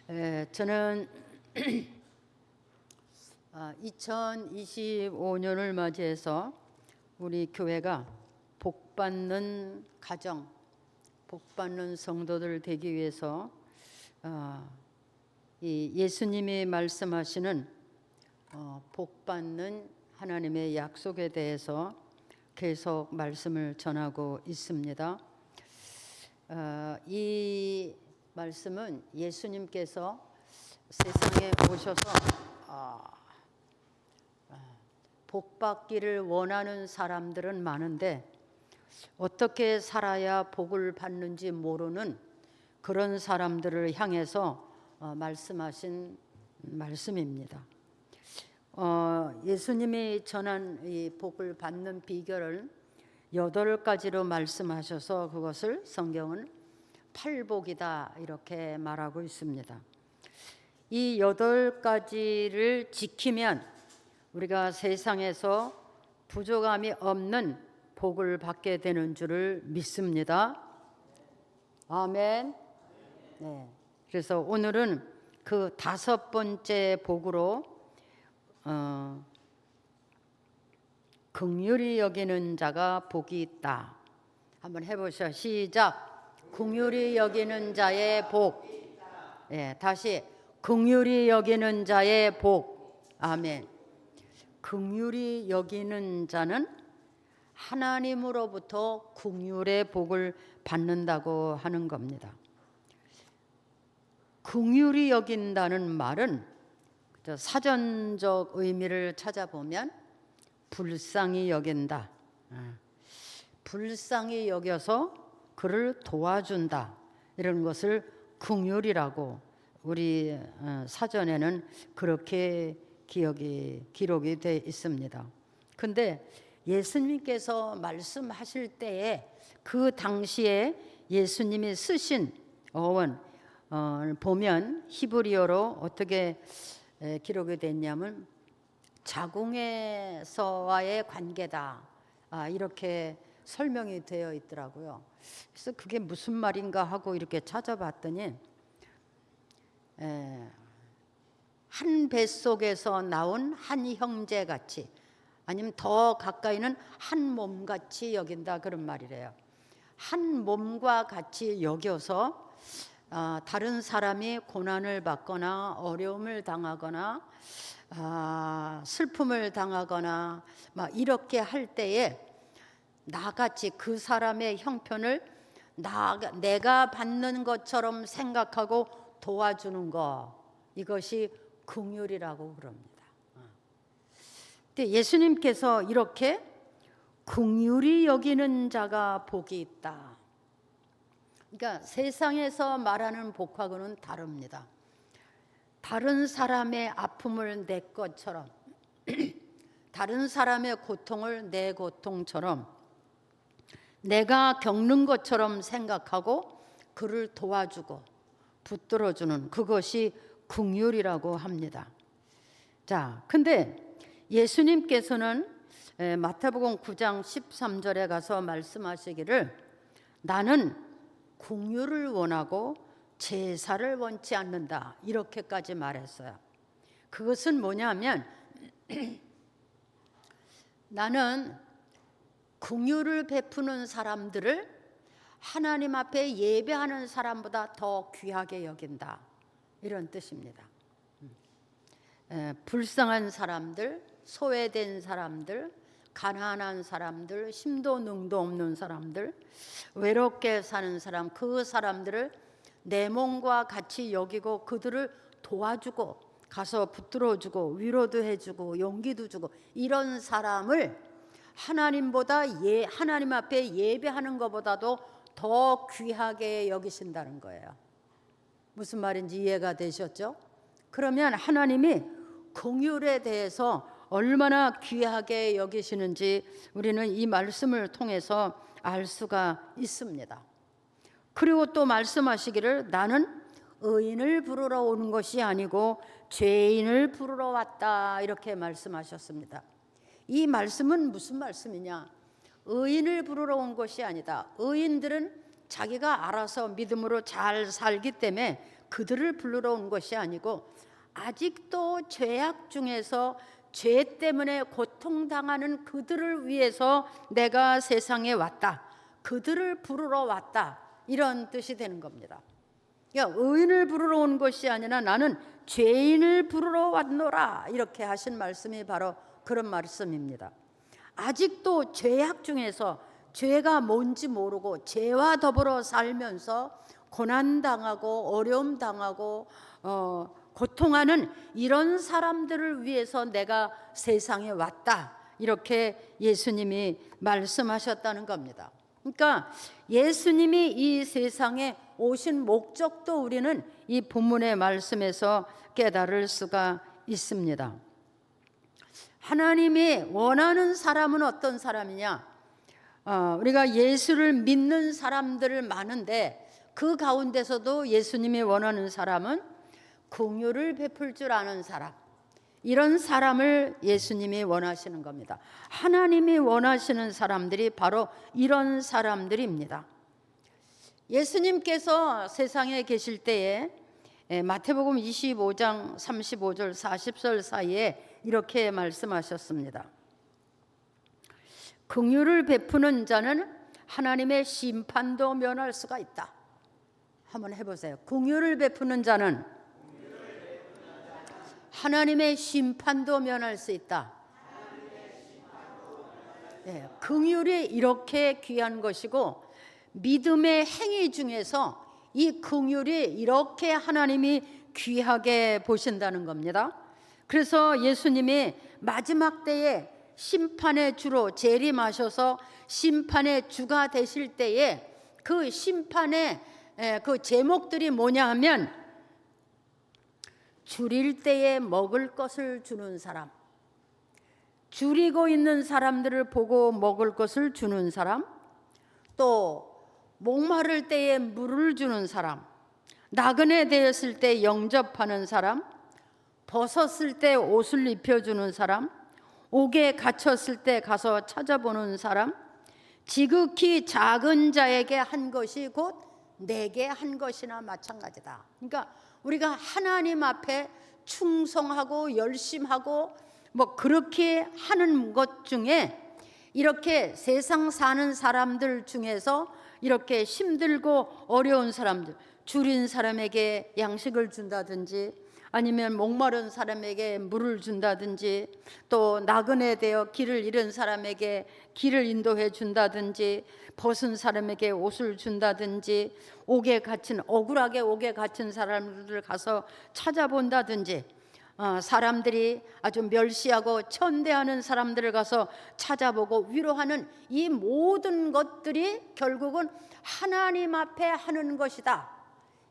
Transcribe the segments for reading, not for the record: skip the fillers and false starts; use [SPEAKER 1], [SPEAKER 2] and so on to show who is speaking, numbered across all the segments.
[SPEAKER 1] 저는 2025년을 맞이해서 우리 교회가 복받는 가정, 복받는 성도들 되기 위해서 이 예수님이 말씀하시는 복받는 하나님의 약속에 대해서 계속 말씀을 전하고 있습니다. 이 말씀은 예수님께서 세상에 오셔서 복받기를 원하는 사람들은 많은데 어떻게 살아야 복을 받는지 모르는 그런 사람들을 향해서 말씀하신 말씀입니다. 예수님이 전한 이 복을 받는 비결을 8가지로 말씀하셔서 그것을 성경은 팔복이다 이렇게 말하고 있습니다. 이 8가지를 지키면 우리가 세상에서 부족함이 없는 복을 받게 되는 줄을 믿습니다. 아멘. 네. 그래서 오늘은 그 5번째 복으로 긍휼히 여기는 자가 복이 있다. 한번 해보셔. 시작. 긍휼히 여기는 자의 복. 예, 다시 긍휼히 여기는 자의 복. 아멘. 긍휼히 여기는 자는 하나님으로부터 긍휼의 복을 받는다고 하는 겁니다. 긍휼히 여긴다는 말은 사전적 의미를 찾아보면 불쌍히 여긴다, 불쌍히 여겨서 그를 도와준다, 이런 것을 긍휼이라고 우리 사전에는 그렇게 기록이 되어 있습니다. 근데 예수님께서 말씀하실 때에 그 당시에 예수님이 쓰신 어원 보면 히브리어로 어떻게 기록이 됐냐면 자궁에서와의 관계다, 이렇게 설명이 되어 있더라고요. 그래서 그게 무슨 말인가 하고 이렇게 찾아봤더니 한 뱃속에서 나온 한 형제같이, 아니면 더 가까이는 한 몸같이 여긴다, 그런 말이래요. 한 몸과 같이 여겨서 다른 사람이 고난을 받거나 어려움을 당하거나 슬픔을 당하거나 막 이렇게 할 때에 나같이 그 사람의 형편을 내가 받는 것처럼 생각하고 도와주는 것, 이것이 긍휼이라고 그럽니다. 근데 예수님께서 이렇게 긍휼히 여기는 자가 복이 있다. 그러니까 세상에서 말하는 복하고는 다릅니다. 다른 사람의 아픔을 내 것처럼 다른 사람의 고통을 내 고통처럼 내가 겪는 것처럼 생각하고 그를 도와주고 붙들어주는, 그것이 긍휼이라고 합니다. 자, 근데 예수님께서는 마태복음 9장 13절에 가서 말씀하시기를 나는 긍휼을 원하고 제사를 원치 않는다, 이렇게까지 말했어요. 그것은 뭐냐면 나는 긍휼을 베푸는 사람들을 하나님 앞에 예배하는 사람보다 더 귀하게 여긴다, 이런 뜻입니다. 불쌍한 사람들, 소외된 사람들, 가난한 사람들, 심도 능도 없는 사람들, 외롭게 사는 사람, 그 사람들을 내 몸과 같이 여기고 그들을 도와주고 가서 붙들어주고 위로도 해주고 용기도 주고, 이런 사람을 하나님 앞에 예배하는 것보다도 더 귀하게 여기신다는 거예요. 무슨 말인지 이해가 되셨죠? 그러면 하나님이 긍휼에 대해서 얼마나 귀하게 여기시는지 우리는 이 말씀을 통해서 알 수가 있습니다. 그리고 또 말씀하시기를 나는 의인을 부르러 오는 것이 아니고 죄인을 부르러 왔다, 이렇게 말씀하셨습니다. 이 말씀은 무슨 말씀이냐? 의인을 부르러 온 것이 아니다. 의인들은 자기가 알아서 믿음으로 잘 살기 때문에 그들을 부르러 온 것이 아니고 아직도 죄악 중에서 죄 때문에 고통당하는 그들을 위해서 내가 세상에 왔다. 그들을 부르러 왔다. 이런 뜻이 되는 겁니다. 그러니까 의인을 부르러 온 것이 아니라 나는 죄인을 부르러 왔노라. 이렇게 하신 말씀이 바로 그런 말씀입니다. 아직도 죄악 중에서 죄가 뭔지 모르고 죄와 더불어 살면서 고난당하고 어려움 당하고 고통하는 이런 사람들을 위해서 내가 세상에 왔다. 이렇게 예수님이 말씀하셨다는 겁니다. 그러니까 예수님이 이 세상에 오신 목적도 우리는 이 본문의 말씀에서 깨달을 수가 있습니다. 하나님이 원하는 사람은 어떤 사람이냐? 우리가 예수를 믿는 사람들 많은데 그 가운데서도 예수님이 원하는 사람은 긍휼을 베풀 줄 아는 사람, 이런 사람을 예수님이 원하시는 겁니다. 하나님이 원하시는 사람들이 바로 이런 사람들입니다. 예수님께서 세상에 계실 때에 마태복음 25장 35절 40절 사이에 이렇게 말씀하셨습니다. 긍휼을 베푸는 자는 하나님의 심판도 면할 수가 있다. 한번 해보세요. 긍휼을 베푸는 자는 하나님의 심판도 면할 수 있다. 네, 긍휼이 이렇게 귀한 것이고 믿음의 행위 중에서 이 긍휼이 이렇게 하나님이 귀하게 보신다는 겁니다. 그래서 예수님이 마지막 때에 심판의 주로 재림하셔서 심판의 주가 되실 때에 그 심판의 그 제목들이 뭐냐 하면 줄일 때에 먹을 것을 주는 사람, 줄이고 있는 사람들을 보고 먹을 것을 주는 사람, 또 목마를 때에 물을 주는 사람, 나그네 되었을 때 영접하는 사람, 벗었을 때 옷을 입혀주는 사람, 옥에 갇혔을 때 가서 찾아보는 사람, 지극히 작은 자에게 한 것이 곧 내게 한 것이나 마찬가지다. 그러니까 우리가 하나님 앞에 충성하고 열심하고 뭐 그렇게 하는 것 중에 이렇게 세상 사는 사람들 중에서 이렇게 힘들고 어려운 사람들, 줄인 사람에게 양식을 준다든지 아니면 목마른 사람에게 물을 준다든지 또 나그네 되어 길을 잃은 사람에게 길을 인도해 준다든지 벗은 사람에게 옷을 준다든지 억울하게 옥에 갇힌 사람들을 가서 찾아본다든지 사람들이 아주 멸시하고 천대하는 사람들을 가서 찾아보고 위로하는 이 모든 것들이 결국은 하나님 앞에 하는 것이다.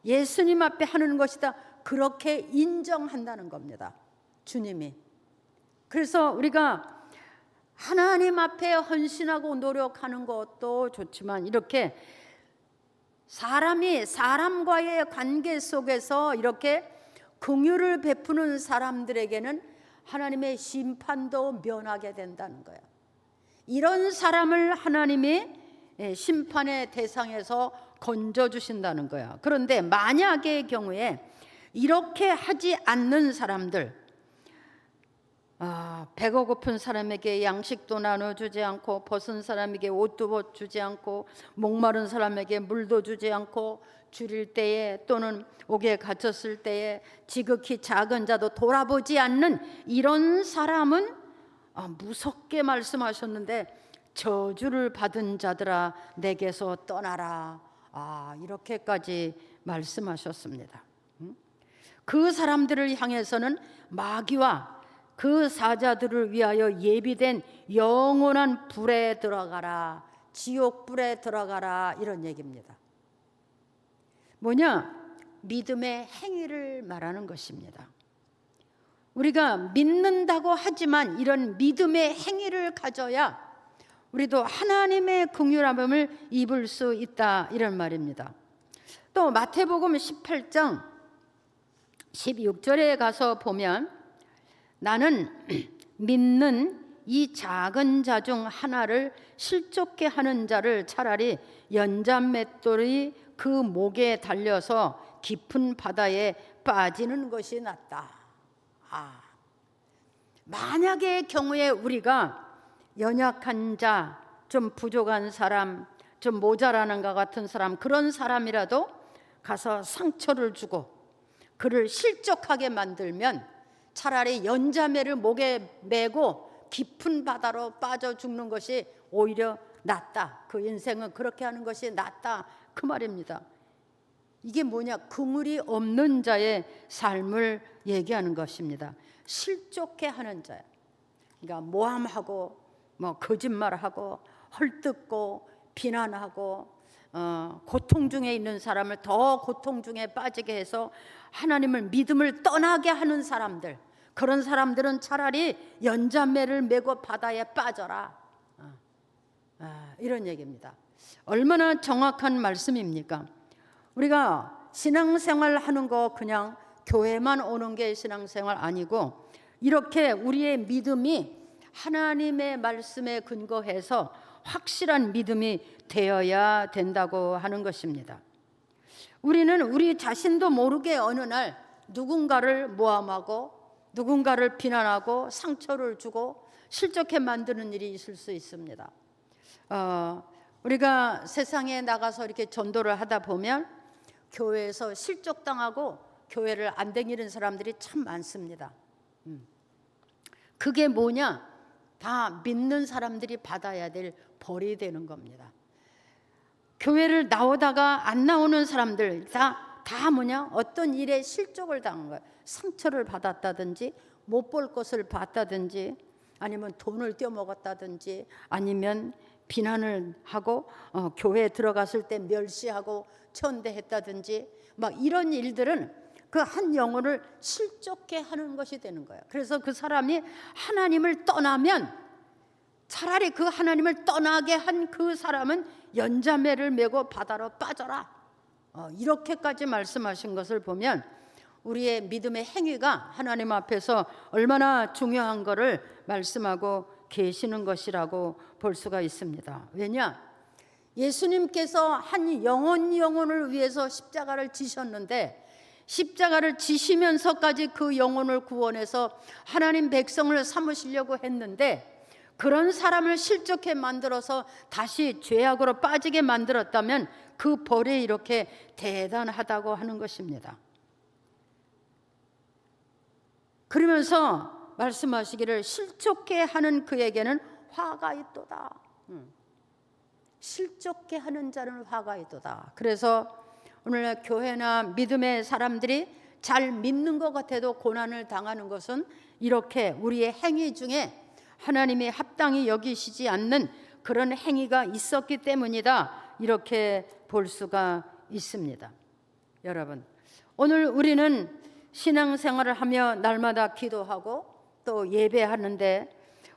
[SPEAKER 1] 예수님 앞에 하는 것이다. 그렇게 인정한다는 겁니다. 주님이. 그래서 우리가 하나님 앞에 헌신하고 노력하는 것도 좋지만 이렇게 사람이 사람과의 관계 속에서 이렇게 긍휼을 베푸는 사람들에게는 하나님의 심판도 면하게 된다는 거예요. 이런 사람을 하나님이 심판의 대상에서 건져주신다는 거예요. 그런데 만약의 경우에 이렇게 하지 않는 사람들, 배가 고픈 사람에게 양식도 나눠주지 않고 벗은 사람에게 옷도 주지 않고 목마른 사람에게 물도 주지 않고 줄일 때에 또는 옥에 갇혔을 때에 지극히 작은 자도 돌아보지 않는 이런 사람은 무섭게 말씀하셨는데 저주를 받은 자들아 내게서 떠나라. 이렇게까지 말씀하셨습니다. 그 사람들을 향해서는 마귀와 그 사자들을 위하여 예비된 영원한 불에 들어가라, 지옥 불에 들어가라, 이런 얘기입니다. 뭐냐? 믿음의 행위를 말하는 것입니다. 우리가 믿는다고 하지만 이런 믿음의 행위를 가져야 우리도 하나님의 긍휼함을 입을 수 있다, 이런 말입니다. 또 마태복음 18장 16절에 가서 보면 나는 믿는 이 작은 자 중 하나를 실족케 하는 자를 차라리 연잔 맷돌이 그 목에 달려서 깊은 바다에 빠지는 것이 낫다. 만약의 경우에 우리가 연약한 자, 좀 부족한 사람, 좀 모자라는 것 같은 사람, 그런 사람이라도 가서 상처를 주고 그를 실족하게 만들면 차라리 연자매를 목에 메고 깊은 바다로 빠져 죽는 것이 오히려 낫다. 그 인생은 그렇게 하는 것이 낫다. 그 말입니다. 이게 뭐냐? 긍휼이 없는 자의 삶을 얘기하는 것입니다. 실족해 하는 자야. 그러니까 모함하고 거짓말하고 헐뜯고 비난하고 고통 중에 있는 사람을 더 고통 중에 빠지게 해서 하나님을 믿음을 떠나게 하는 사람들, 그런 사람들은 차라리 연자매를 메고 바다에 빠져라. 이런 얘기입니다. 얼마나 정확한 말씀입니까? 우리가 신앙생활 하는 거 그냥 교회만 오는 게 신앙생활 아니고, 이렇게 우리의 믿음이 하나님의 말씀에 근거해서 확실한 믿음이 되어야 된다고 하는 것입니다. 우리는 우리 자신도 모르게 어느 날 누군가를 모함하고 누군가를 비난하고 상처를 주고 실족해 만드는 일이 있을 수 있습니다. 우리가 세상에 나가서 이렇게 전도를 하다 보면 교회에서 실족당하고 교회를 안 다니는 사람들이 참 많습니다. 그게 뭐냐? 다 믿는 사람들이 받아야 될 벌이 되는 겁니다. 교회를 나오다가 안 나오는 사람들 다 뭐냐? 어떤 일에 실족을 당한 거예요. 상처를 받았다든지 못 볼 것을 봤다든지 아니면 돈을 떼어먹었다든지 아니면 비난을 하고 교회에 들어갔을 때 멸시하고 천대했다든지 막 이런 일들은 그 한 영혼을 실족해 하는 것이 되는 거예요. 그래서 그 사람이 하나님을 떠나면 차라리 그 하나님을 떠나게 한 그 사람은 연자매를 메고 바다로 빠져라. 이렇게까지 말씀하신 것을 보면 우리의 믿음의 행위가 하나님 앞에서 얼마나 중요한 것을 말씀하고 계시는 것이라고 볼 수가 있습니다. 왜냐? 예수님께서 한 영혼을 위해서 십자가를 지셨는데 십자가를 지시면서까지 그 영혼을 구원해서 하나님 백성을 삼으시려고 했는데 그런 사람을 실족해 만들어서 다시 죄악으로 빠지게 만들었다면 그 벌이 이렇게 대단하다고 하는 것입니다. 그러면서 말씀하시기를 실족해 하는 그에게는 화가 있도다. 실족해 하는 자는 화가 있도다. 그래서 오늘날 교회나 믿음의 사람들이 잘 믿는 것 같아도 고난을 당하는 것은 이렇게 우리의 행위 중에 하나님이 합당히 여기시지 않는 그런 행위가 있었기 때문이다. 이렇게 볼 수가 있습니다. 여러분, 오늘 우리는 신앙생활을 하며 날마다 기도하고 또 예배하는데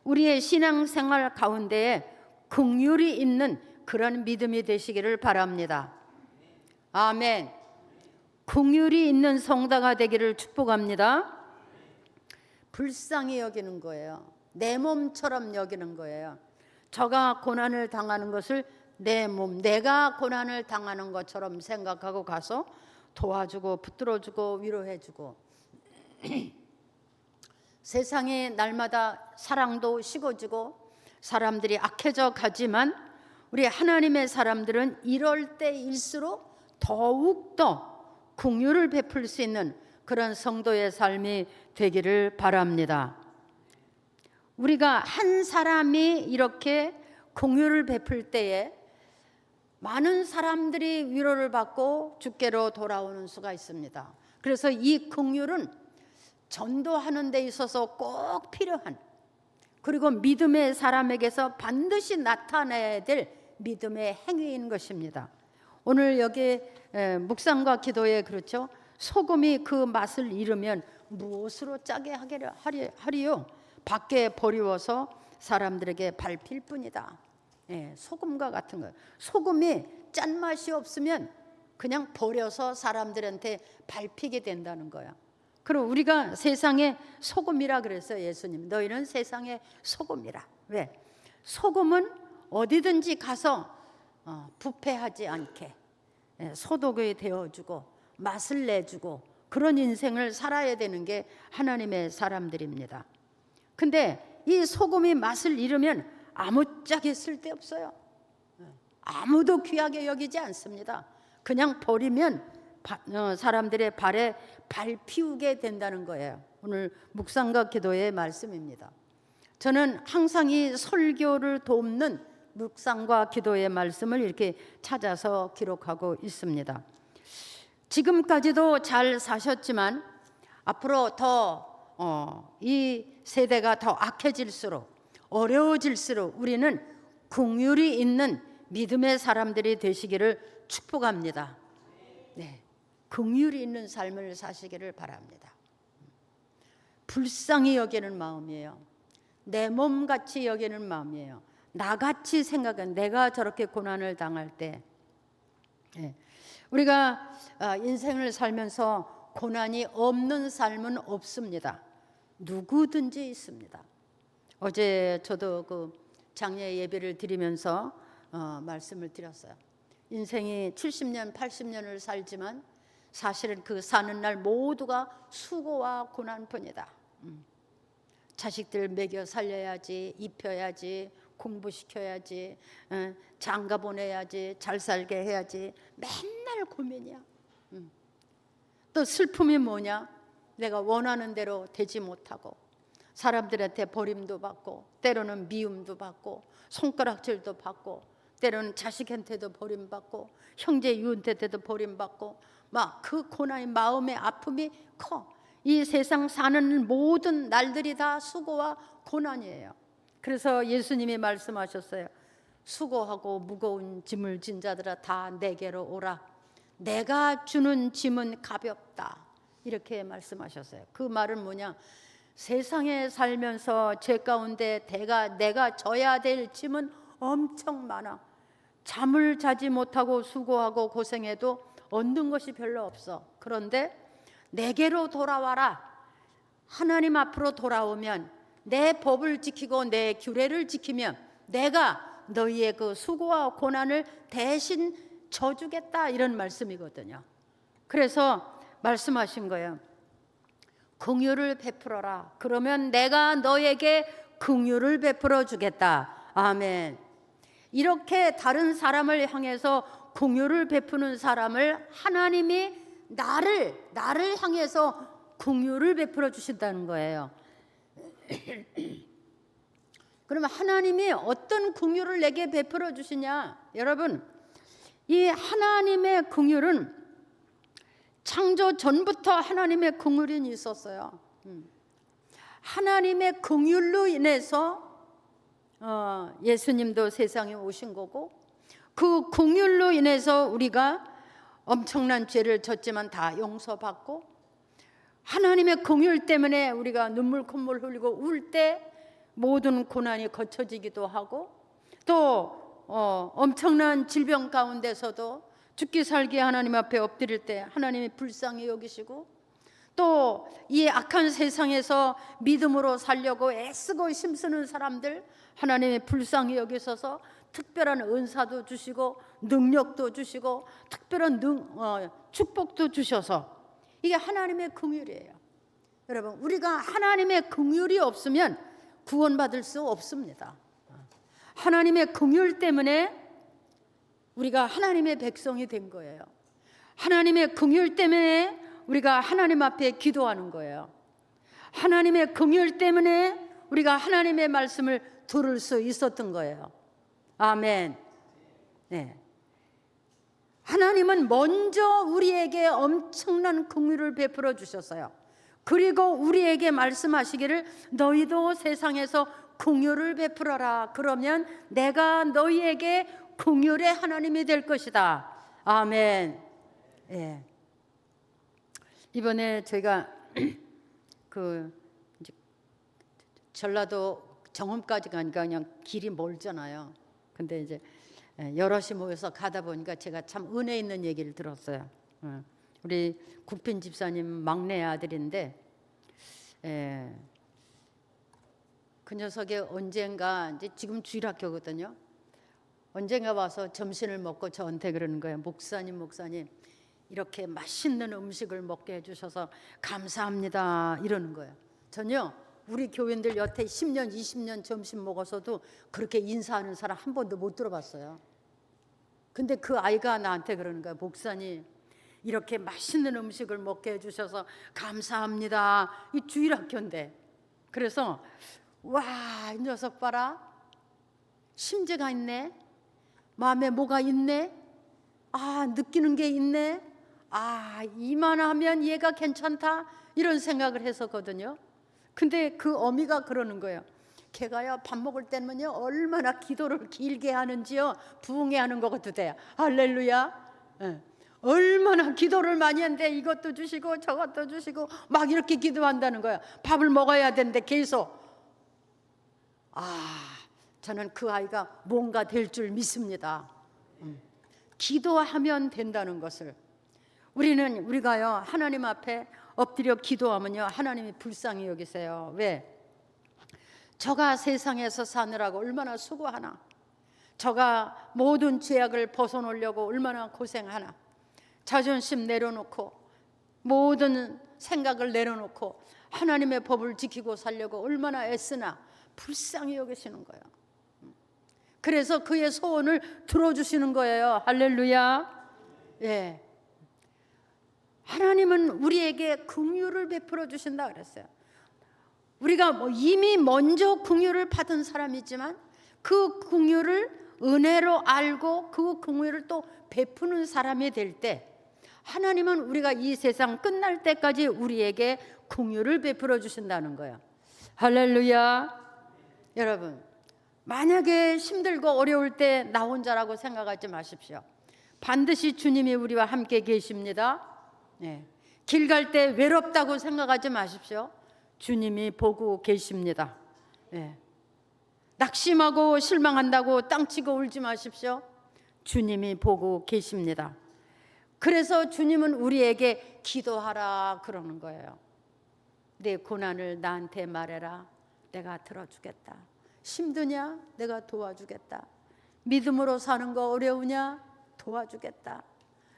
[SPEAKER 1] 우리의 신앙생활 가운데에 긍휼이 있는 그런 믿음이 되시기를 바랍니다. 아멘. 긍휼이 있는 성도가 되기를 축복합니다. 불쌍히 여기는 거예요. 내 몸처럼 여기는 거예요. 저가 고난을 당하는 것을 내 몸, 내가 고난을 당하는 것처럼 생각하고 가서 도와주고 붙들어주고 위로해주고 세상에 날마다 사랑도 식어지고 사람들이 악해져 가지만 우리 하나님의 사람들은 이럴 때일수록 더욱더 긍휼을 베풀 수 있는 그런 성도의 삶이 되기를 바랍니다. 우리가 한 사람이 이렇게 긍휼을 베풀 때에 많은 사람들이 위로를 받고 주께로 돌아오는 수가 있습니다. 그래서 이 긍휼은 전도하는 데 있어서 꼭 필요한, 그리고 믿음의 사람에게서 반드시 나타나야 될 믿음의 행위인 것입니다. 오늘 여기 묵상과 기도에 그렇죠. 소금이 그 맛을 잃으면 무엇으로 짜게 하리요? 밖에 버리워서 사람들에게 밟힐 뿐이다. 소금과 같은 거예요. 소금이 짠맛이 없으면 그냥 버려서 사람들한테 밟히게 된다는 거야. 그럼 우리가 세상의 소금이라 그랬어요. 예수님, 너희는 세상의 소금이라. 왜? 소금은 어디든지 가서 부패하지 않게 소독이 되어주고 맛을 내주고 그런 인생을 살아야 되는 게 하나님의 사람들입니다. 근데 이 소금이 맛을 잃으면 아무짝에 쓸데없어요. 아무도 귀하게 여기지 않습니다. 그냥 버리면 사람들의 발에 발 피우게 된다는 거예요. 오늘 묵상과 기도의 말씀입니다. 저는 항상 이 설교를 돕는 묵상과 기도의 말씀을 이렇게 찾아서 기록하고 있습니다. 지금까지도 잘 사셨지만 앞으로 더 이 세대가 더 악해질수록 어려워질수록 우리는 긍휼이 있는 믿음의 사람들이 되시기를 축복합니다. 네, 긍휼이 있는 삶을 사시기를 바랍니다. 불쌍히 여기는 마음이에요. 내 몸같이 여기는 마음이에요. 나같이 생각은 내가 저렇게 고난을 당할 때 우리가 인생을 살면서 고난이 없는 삶은 없습니다. 누구든지 있습니다. 어제 저도 그 장례 예배를 드리면서 말씀을 드렸어요. 인생이 70년, 80년을 살지만 사실은 그 사는 날 모두가 수고와 고난뿐이다. 자식들 먹여 살려야지, 입혀야지, 공부시켜야지, 장가 보내야지, 잘 살게 해야지, 맨날 고민이야. 또 슬픔이 뭐냐? 내가 원하는 대로 되지 못하고 사람들한테 버림도 받고 때로는 미움도 받고 손가락질도 받고 때로는 자식한테도 버림받고 형제 이웃한테도 버림받고 막 그 고난의 마음의 아픔이 커. 이 세상 사는 모든 날들이 다 수고와 고난이에요. 그래서 예수님이 말씀하셨어요. 수고하고 무거운 짐을 진 자들아 다 내게로 오라. 내가 주는 짐은 가볍다. 이렇게 말씀하셨어요. 그 말은 뭐냐? 세상에 살면서 죄 가운데 내가 져야 될 짐은 엄청 많아. 잠을 자지 못하고 수고하고 고생해도 얻는 것이 별로 없어. 그런데 내게로 돌아와라. 하나님 앞으로 돌아오면 내 법을 지키고 내 규례를 지키면 내가 너희의 그 수고와 고난을 대신 져주겠다, 이런 말씀이거든요. 그래서 말씀하신 거예요. 긍휼을 베풀어라. 그러면 내가 너에게 긍휼을 베풀어 주겠다. 아멘. 이렇게 다른 사람을 향해서 긍휼을 베푸는 사람을 하나님이 나를 향해서 긍휼을 베풀어 주신다는 거예요. 그러면 하나님이 어떤 긍휼을 내게 베풀어 주시냐? 여러분, 이 하나님의 긍휼은 창조 전부터 하나님의 긍휼이 있었어요. 하나님의 긍휼로 인해서 예수님도 세상에 오신 거고, 그 긍휼로 인해서 우리가 엄청난 죄를 졌지만 다 용서받고, 하나님의 긍휼 때문에 우리가 눈물 콧물 흘리고 울 때 모든 고난이 거쳐지기도 하고, 또 엄청난 질병 가운데서도 죽기 살기 하나님 앞에 엎드릴 때 하나님이 불쌍히 여기시고, 또 이 악한 세상에서 믿음으로 살려고 애쓰고 힘쓰는 사람들 하나님이 불쌍히 여기셔서 특별한 은사도 주시고 능력도 주시고 특별한 축복도 주셔서, 이게 하나님의 긍휼이에요. 여러분, 우리가 하나님의 긍휼이 없으면 구원받을 수 없습니다. 하나님의 긍휼 때문에 우리가 하나님의 백성이 된 거예요. 하나님의 긍휼 때문에 우리가 하나님 앞에 기도하는 거예요. 하나님의 긍휼 때문에 우리가 하나님의 말씀을 들을 수 있었던 거예요. 아멘. 네. 하나님은 먼저 우리에게 엄청난 긍휼을 베풀어 주셨어요. 그리고 우리에게 말씀하시기를 너희도 세상에서 긍휼을 베풀어라. 그러면 내가 너희에게 긍휼의 하나님이 될 것이다. 아멘. 예. 이번에 제가 이제 전라도 정읍까지 가니까 그냥 길이 멀잖아요. 근데 이제 여럿이 모여서 가다 보니까 제가 참 은혜 있는 얘기를 들었어요. 우리 국빈 집사님 막내 아들인데, 그 녀석이 언젠가, 이제 지금 주일학교거든요. 언젠가 와서 점심을 먹고 저한테 그러는 거예요. 목사님, 이렇게 맛있는 음식을 먹게 해주셔서 감사합니다 이러는 거예요. 전혀 우리 교인들 여태 10년 20년 점심 먹어서도 그렇게 인사하는 사람 한 번도 못 들어봤어요. 근데 그 아이가 나한테 그러는 거예요. 목사님, 이렇게 맛있는 음식을 먹게 해주셔서 감사합니다. 이 주일학교인데. 그래서 와, 이 녀석 봐라, 심지가 있네, 마음에 뭐가 있네, 아, 느끼는 게 있네, 아, 이만하면 얘가 괜찮다, 이런 생각을 했었거든요. 근데 그 어미가 그러는 거예요. 걔가요, 밥 먹을 때는요 얼마나 기도를 길게 하는지요 부흥회 하는 것 같도 돼요. 할렐루야. 예. 얼마나 기도를 많이 하는데 이것도 주시고 저것도 주시고 막 이렇게 기도한다는 거예요. 밥을 먹어야 되는데 계속. 저는 그 아이가 뭔가 될 줄 믿습니다. 기도하면 된다는 것을. 우리가요 하나님 앞에 엎드려 기도하면요 하나님이 불쌍히 여기세요. 왜? 저가 세상에서 사느라고 얼마나 수고하나, 저가 모든 죄악을 벗어놓으려고 얼마나 고생하나, 자존심 내려놓고 모든 생각을 내려놓고 하나님의 법을 지키고 살려고 얼마나 애쓰나 불쌍히 여기시는 거예요. 그래서 그의 소원을 들어주시는 거예요. 할렐루야. 예. 하나님은 우리에게 긍휼을 베풀어 주신다 그랬어요. 우리가 이미 먼저 긍휼을 받은 사람이지만 그 긍휼을 은혜로 알고 그 긍휼을 또 베푸는 사람이 될 때 하나님은 우리가 이 세상 끝날 때까지 우리에게 긍휼을 베풀어 주신다는 거예요. 할렐루야. 여러분, 만약에 힘들고 어려울 때 나 혼자라고 생각하지 마십시오. 반드시 주님이 우리와 함께 계십니다. 네. 길 갈 때 외롭다고 생각하지 마십시오. 주님이 보고 계십니다. 네. 낙심하고 실망한다고 땅치고 울지 마십시오. 주님이 보고 계십니다. 그래서 주님은 우리에게 기도하라 그러는 거예요. 내 고난을 나한테 말해라. 내가 들어주겠다. 힘드냐? 내가 도와주겠다. 믿음으로 사는 거 어려우냐? 도와주겠다.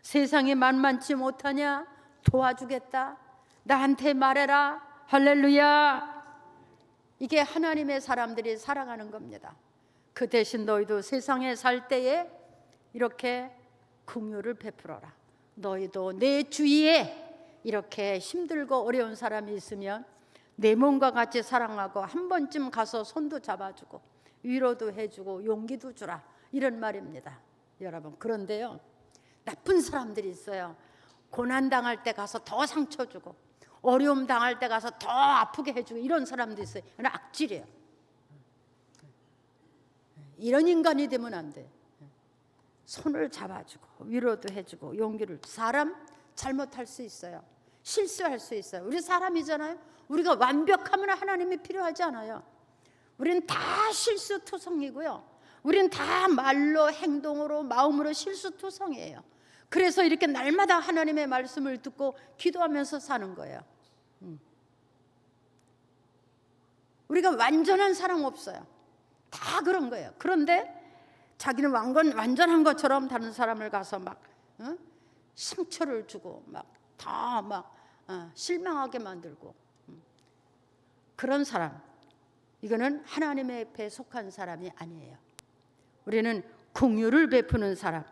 [SPEAKER 1] 세상이 만만치 못하냐? 도와주겠다. 나한테 말해라. 할렐루야. 이게 하나님의 사람들이 살아가는 겁니다. 그 대신 너희도 세상에 살 때에 이렇게 긍휼을 베풀어라. 너희도 내 주위에 이렇게 힘들고 어려운 사람이 있으면 내 몸과 같이 사랑하고 한 번쯤 가서 손도 잡아주고 위로도 해주고 용기도 주라, 이런 말입니다. 여러분, 그런데요 나쁜 사람들이 있어요. 고난당할 때 가서 더 상처 주고 어려움 당할 때 가서 더 아프게 해주고 이런 사람도 있어요. 이건 악질이에요. 이런 인간이 되면 안 돼. 손을 잡아주고 위로도 해주고 용기를. 사람 잘못할 수 있어요. 실수할 수 있어요. 우리 사람이잖아요. 우리가 완벽하면 하나님이 필요하지 않아요. 우리는 다 실수투성이고요. 우리는 다 말로 행동으로 마음으로 실수투성이에요. 그래서 이렇게 날마다 하나님의 말씀을 듣고 기도하면서 사는 거예요. 우리가 완전한 사람 없어요. 다 그런 거예요. 그런데 자기는 완전한 것처럼 다른 사람을 가서 막 상처를 주고 막 실망하게 만들고 그런 사람, 이거는 하나님의 옆에 속한 사람이 아니에요. 우리는 긍휼을 베푸는 사람,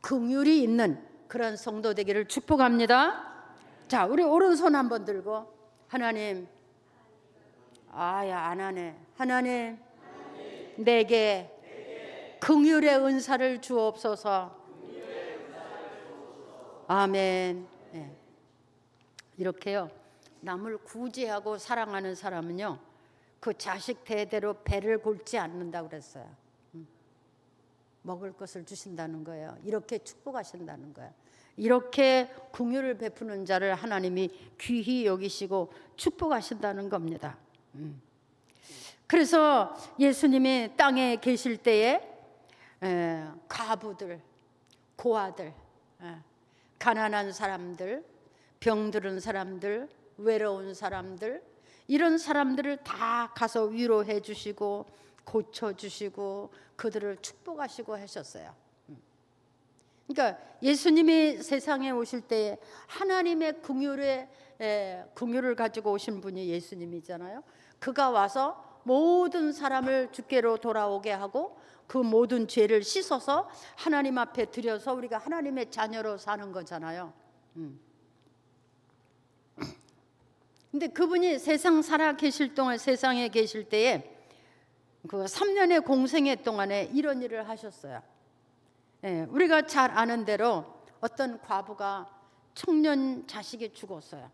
[SPEAKER 1] 긍휼이 있는 그런 성도 되기를 축복합니다. 자, 우리 오른손 한번 들고 하나님, 안 하네. 하나님, 내게 긍휼의 은사를 주옵소서. 아멘. 네. 이렇게요, 남을 구제하고 사랑하는 사람은요 그 자식 대대로 배를 골지 않는다고 그랬어요. 먹을 것을 주신다는 거예요. 이렇게 축복하신다는 거예요. 이렇게 긍휼을 베푸는 자를 하나님이 귀히 여기시고 축복하신다는 겁니다. 그래서 예수님이 땅에 계실 때에 과부들, 고아들, 가난한 사람들, 병들은 사람들, 외로운 사람들, 이런 사람들을 다 가서 위로해 주시고 고쳐주시고 그들을 축복하시고 하셨어요. 그러니까 예수님이 세상에 오실 때에 하나님의 긍휼을 가지고 오신 분이 예수님이잖아요. 그가 와서 모든 사람을 주께로 돌아오게 하고 그 모든 죄를 씻어서 하나님 앞에 드려서 우리가 하나님의 자녀로 사는 거잖아요. 근데 그분이 세상에 계실 때에 그 3년의 공생애 동안에 이런 일을 하셨어요. 우리가 잘 아는 대로 어떤 과부가 청년 자식이 죽었어요.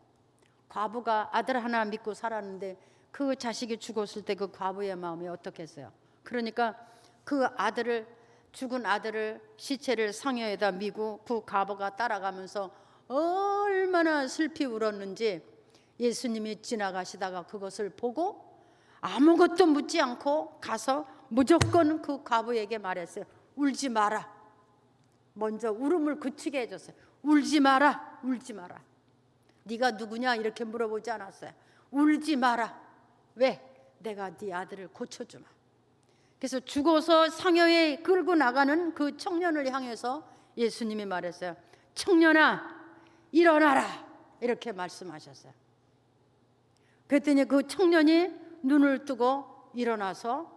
[SPEAKER 1] 과부가 아들 하나 믿고 살았는데 그 자식이 죽었을 때 그 과부의 마음이 어떻겠어요? 그러니까 그 죽은 아들을 시체를 상여에다 미고 그 과부가 따라가면서 얼마나 슬피 울었는지 예수님이 지나가시다가 그것을 보고 아무것도 묻지 않고 가서 무조건 그 과부에게 말했어요. 울지 마라. 먼저 울음을 그치게 해줬어요. 울지 마라, 울지 마라. 네가 누구냐 이렇게 물어보지 않았어요. 울지 마라. 왜? 내가 네 아들을 고쳐주마. 그래서 죽어서 상여에 끌고 나가는 그 청년을 향해서 예수님이 말했어요. 청년아, 일어나라. 이렇게 말씀하셨어요. 그랬더니 그 청년이 눈을 뜨고 일어나서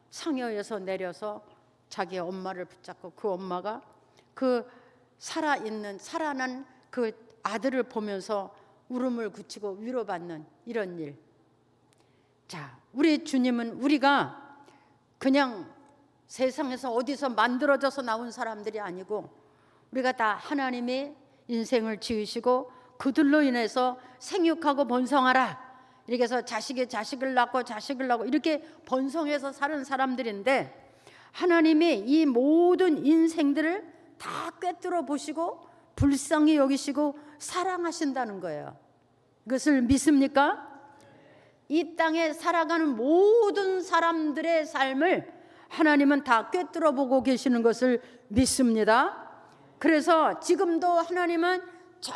[SPEAKER 1] 상여에서 내려서 자기 엄마를 붙잡고 그 엄마가 그 살아난 그 아들을 보면서 울음을 그치고 위로받는 이런 일. 자, 우리 주님은 우리가 그냥 세상에서 어디서 만들어져서 나온 사람들이 아니고 우리가 다 하나님의 인생을 지으시고 그들로 인해서 생육하고 번성하라 이렇게 해서 자식을 낳고 이렇게 번성해서 사는 사람들인데 하나님이 이 모든 인생들을 다 꿰뚫어 보시고 불쌍히 여기시고 사랑하신다는 거예요. 그것을 믿습니까? 이 땅에 살아가는 모든 사람들의 삶을 하나님은 다 꿰뚫어 보고 계시는 것을 믿습니다. 그래서 지금도 하나님은 저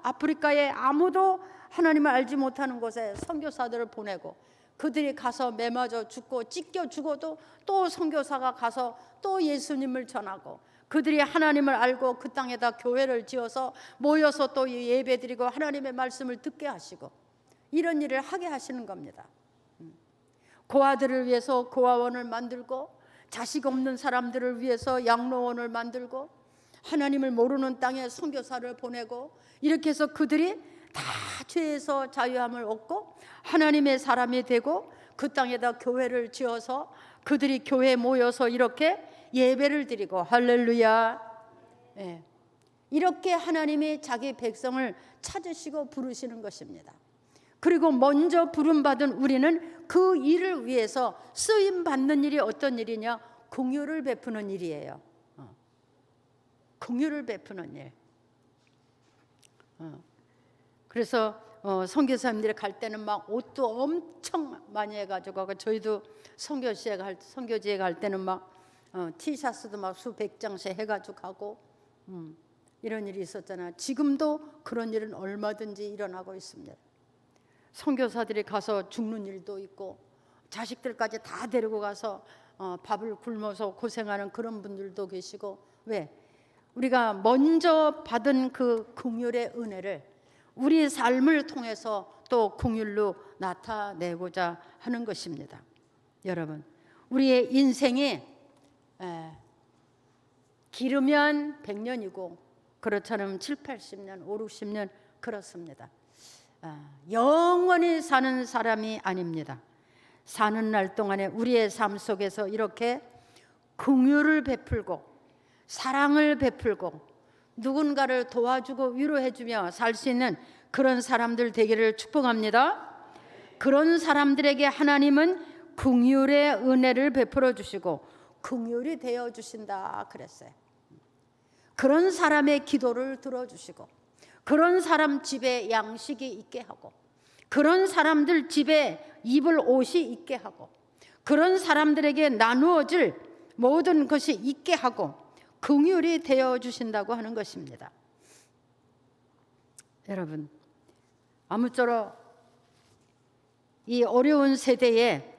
[SPEAKER 1] 아프리카에 아무도 하나님을 알지 못하는 곳에 선교사들을 보내고 그들이 가서 매맞아 죽고 찢겨 죽어도 또 선교사가 가서 또 예수님을 전하고 그들이 하나님을 알고 그 땅에다 교회를 지어서 모여서 또 예배드리고 하나님의 말씀을 듣게 하시고 이런 일을 하게 하시는 겁니다. 고아들을 위해서 고아원을 만들고 자식 없는 사람들을 위해서 양로원을 만들고 하나님을 모르는 땅에 선교사를 보내고 이렇게 해서 그들이 다 죄에서 자유함을 얻고 하나님의 사람이 되고 그 땅에다 교회를 지어서 그들이 교회에 모여서 이렇게 예배를 드리고 할렐루야. 이렇게 하나님이 자기 백성을 찾으시고 부르시는 것입니다. 그리고 먼저 부름받은 우리는 그 일을 위해서 쓰임받는 일이 어떤 일이냐? 긍휼을 베푸는 일이에요. 긍휼을 베푸는 일. 그래서 선교사님들이 갈 때는 막 옷도 엄청 많이 해가지고 저희도 선교지에 갈 때는 막 티셔츠도 막 수백 장씩 해가지고 가고 이런 일이 있었잖아요. 지금도 그런 일은 얼마든지 일어나고 있습니다. 선교사들이 가서 죽는 일도 있고 자식들까지 다 데리고 가서 밥을 굶어서 고생하는 그런 분들도 계시고 왜? 우리가 먼저 받은 그 긍휼의 은혜를 우리 삶을 통해서 또 긍휼로 나타내고자 하는 것입니다. 여러분, 우리의 인생이 길으면 100년이고 그렇지 않으면 7, 80년, 5, 60년 그렇습니다. 영원히 사는 사람이 아닙니다. 사는 날 동안에 우리의 삶 속에서 이렇게 긍휼을 베풀고 사랑을 베풀고 누군가를 도와주고 위로해주며 살 수 있는 그런 사람들 되기를 축복합니다. 그런 사람들에게 하나님은 긍휼의 은혜를 베풀어 주시고 긍휼이 되어 주신다 그랬어요. 그런 사람의 기도를 들어주시고 그런 사람 집에 양식이 있게 하고 그런 사람들 집에 입을 옷이 있게 하고 그런 사람들에게 나누어질 모든 것이 있게 하고 긍휼이 되어 주신다고 하는 것입니다. 여러분, 아무쪼록 이 어려운 세대에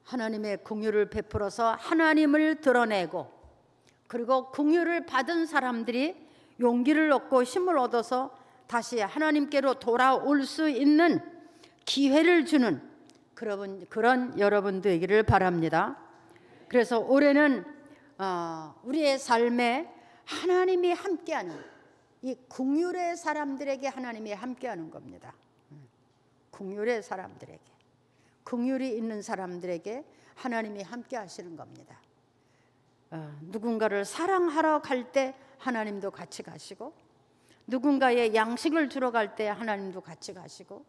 [SPEAKER 1] 하나님의 긍휼을 베풀어서 하나님을 드러내고 그리고 긍휼을 받은 사람들이 용기를 얻고 힘을 얻어서 다시 하나님께로 돌아올 수 있는 기회를 주는 그런 여러분 되기를 바랍니다. 그래서 올해는 우리의 삶에 하나님이 함께하는, 이 긍휼의 사람들에게 하나님이 함께하는 겁니다. 긍휼의 사람들에게, 긍휼이 있는 사람들에게 하나님이 함께하시는 겁니다. 누군가를 사랑하러 갈 때 하나님도 같이 가시고, 누군가의 양식을 주러 갈 때 하나님도 같이 가시고,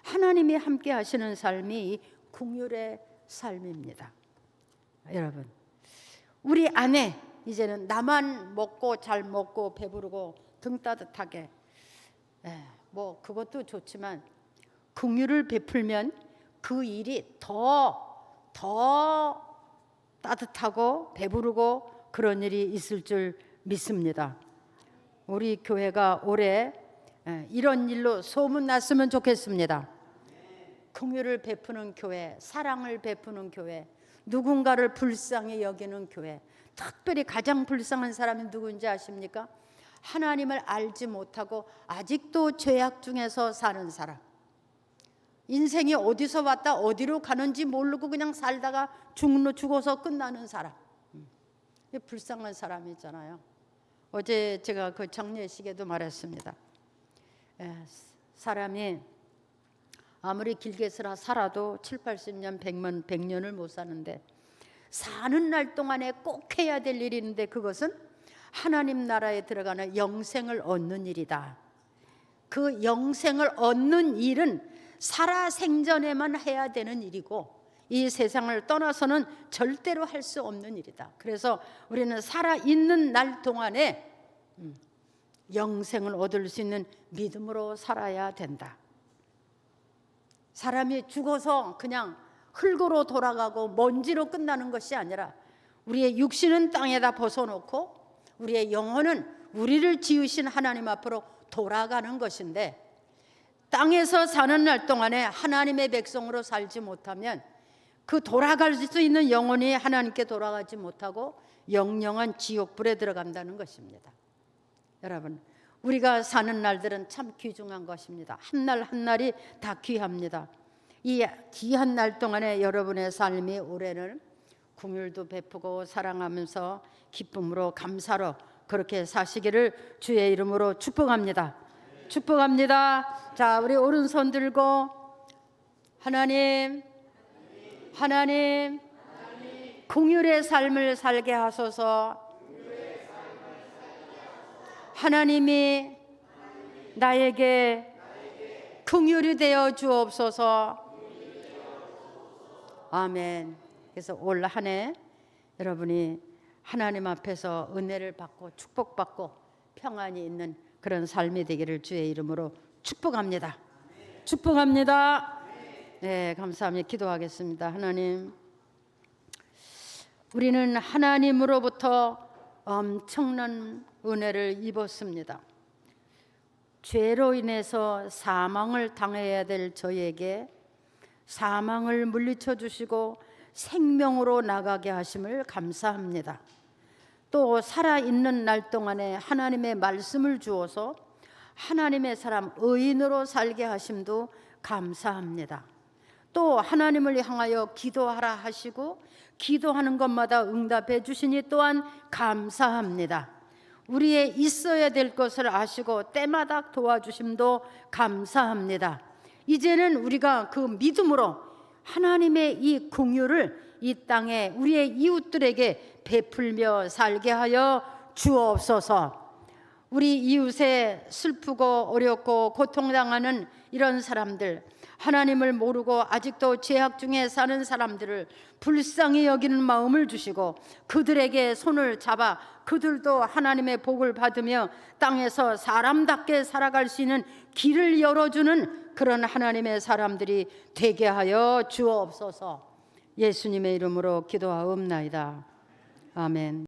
[SPEAKER 1] 하나님이 함께 하시는 삶이 이 긍휼의 삶입니다. 여러분, 우리 안에 이제는 나만 먹고 잘 먹고 배부르고 등 따뜻하게, 뭐 그것도 좋지만 긍휼을 베풀면 그 일이 더 따뜻하고 배부르고 그런 일이 있을 줄 믿습니다. 우리 교회가 올해 이런 일로 소문났으면 좋겠습니다. 긍휼을 베푸는 교회, 사랑을 베푸는 교회, 누군가를 불쌍히 여기는 교회. 특별히 가장 불쌍한 사람이 누구인지 아십니까? 하나님을 알지 못하고 아직도 죄악 중에서 사는 사람. 인생이 어디서 왔다 어디로 가는지 모르고 그냥 살다가 죽어서 끝나는 사람. 불쌍한 사람이잖아요. 어제 제가 그 장례식에도 말했습니다. 사람이 아무리 길게 살아도 7, 80년, 100년을 못 사는데 사는 날 동안에 꼭 해야 될 일이 있는데 그것은 하나님 나라에 들어가는 영생을 얻는 일이다. 그 영생을 얻는 일은 살아생전에만 해야 되는 일이고 이 세상을 떠나서는 절대로 할 수 없는 일이다. 그래서 우리는 살아있는 날 동안에 영생을 얻을 수 있는 믿음으로 살아야 된다. 사람이 죽어서 그냥 흙으로 돌아가고 먼지로 끝나는 것이 아니라 우리의 육신은 땅에다 벗어놓고 우리의 영혼은 우리를 지으신 하나님 앞으로 돌아가는 것인데, 땅에서 사는 날 동안에 하나님의 백성으로 살지 못하면 그 돌아갈 수 있는 영혼이 하나님께 돌아가지 못하고 영영한 지옥불에 들어간다는 것입니다. 여러분, 우리가 사는 날들은 참 귀중한 것입니다. 한 날 한 날이 다 귀합니다. 이 귀한 날 동안에 여러분의 삶이 올해는 긍휼도 베푸고 사랑하면서 기쁨으로 감사로 그렇게 사시기를 주의 이름으로 축복합니다. 축복합니다. 자, 우리 오른손 들고 하나님 긍휼의 삶을 살게 하소서. 하나님이 나에게 긍휼이 되어 주옵소서. 아멘. 그래서 올 한 해 여러분이 하나님 앞에서 은혜를 받고 축복받고 평안이 있는 그런 삶이 되기를 주의 이름으로 축복합니다. 축복합니다. 네, 감사합니다. 기도하겠습니다. 하나님, 우리는 하나님으로부터 엄청난 은혜를 입었습니다. 죄로 인해서 사망을 당해야 될 저에게 사망을 물리쳐 주시고 생명으로 나가게 하심을 감사합니다. 또 살아있는 날 동안에 하나님의 말씀을 주어서 하나님의 사람 의인으로 살게 하심도 감사합니다. 또 하나님을 향하여 기도하라 하시고 기도하는 것마다 응답해 주시니 또한 감사합니다. 우리의 있어야 될 것을 아시고 때마다 도와주심도 감사합니다. 이제는 우리가 그 믿음으로 하나님의 이 긍휼을 이 땅에 우리의 이웃들에게 베풀며 살게 하여 주옵소서. 우리 이웃에 슬프고 어렵고 고통당하는 이런 사람들, 하나님을 모르고 아직도 죄악 중에 사는 사람들을 불쌍히 여기는 마음을 주시고 그들에게 손을 잡아 그들도 하나님의 복을 받으며 땅에서 사람답게 살아갈 수 있는 길을 열어주는 그런 하나님의 사람들이 되게 하여 주옵소서. 예수님의 이름으로 기도하옵나이다. 아멘.